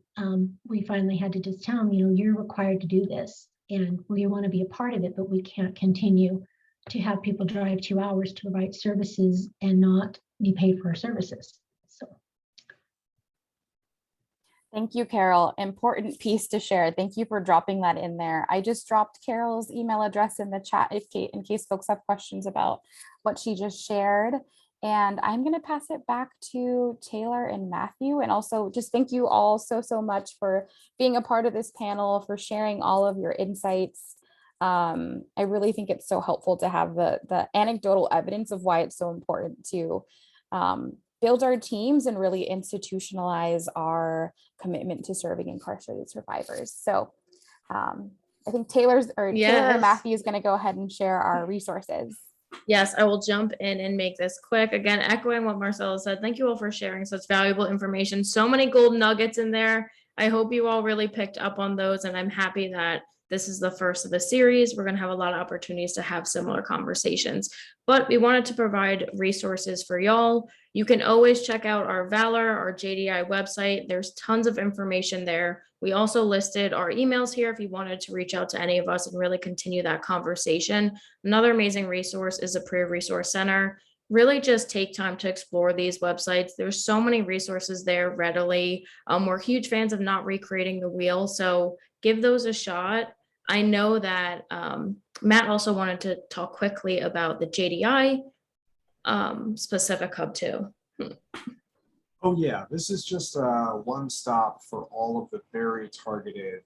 we finally had to just tell them, you're required to do this and we want to be a part of it, but we can't continue to have people drive 2 hours to provide services and not be paid for our services. So. Thank you, Carol. Important piece to share. Thank you for dropping that in there. I just dropped Carol's email address in the chat in case folks have questions about what she just shared. And I'm going to pass it back to Taylor and Matthew. And also just thank you all so much for being a part of this panel, for sharing all of your insights. I really think it's so helpful to have the anecdotal evidence of why it's so important to build our teams and really institutionalize our commitment to serving incarcerated survivors. So I think Taylor or Matthew is going to go ahead and share our resources. Yes, I will jump in and make this quick. Again, echoing what Marcella said, thank you all for sharing such valuable information. So many gold nuggets in there. I hope you all really picked up on those, and I'm happy that this is the first of the series. We're going to have a lot of opportunities to have similar conversations, but we wanted to provide resources for y'all. You can always check out our Valor, our JDI website. There's tons of information there. We also listed our emails here if you wanted to reach out to any of us and really continue that conversation. Another amazing resource is the PREA Resource Center. Really just take time to explore these websites. There's so many resources there readily. We're huge fans of not recreating the wheel, so give those a shot. I know that Matt also wanted to talk quickly about the JDI specific hub too. Oh yeah, this is just one stop for all of the very targeted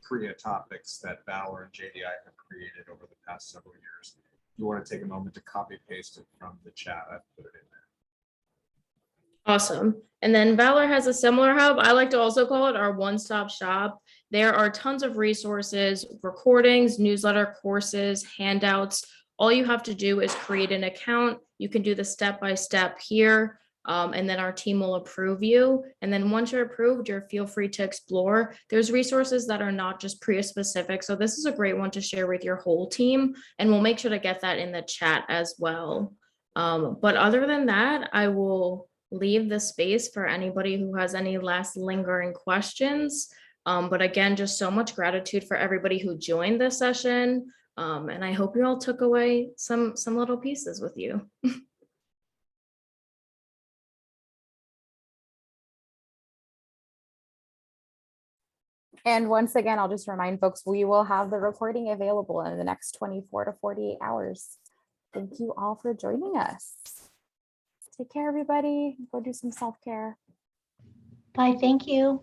PREA topics that Valor and JDI have created over the past several years. If you want to take a moment to copy paste it from the chat, I've put it in there. Awesome. And then Valor has a similar hub. I like to also call it our one-stop shop. There are tons of resources, recordings, newsletter, courses, handouts. All you have to do is create an account. You can do the step-by-step here. And then our team will approve you. And then once you're approved, feel free to explore. There's resources that are not just PREA specific. So this is a great one to share with your whole team. And we'll make sure to get that in the chat as well. But other than that, I will leave the space for anybody who has any last lingering questions. But again, just so much gratitude for everybody who joined this session. And I hope you all took away some little pieces with you. And once again, I'll just remind folks, we will have the recording available in the next 24 to 48 hours. Thank you all for joining us. Take care, everybody. Go do some self-care. Bye, thank you.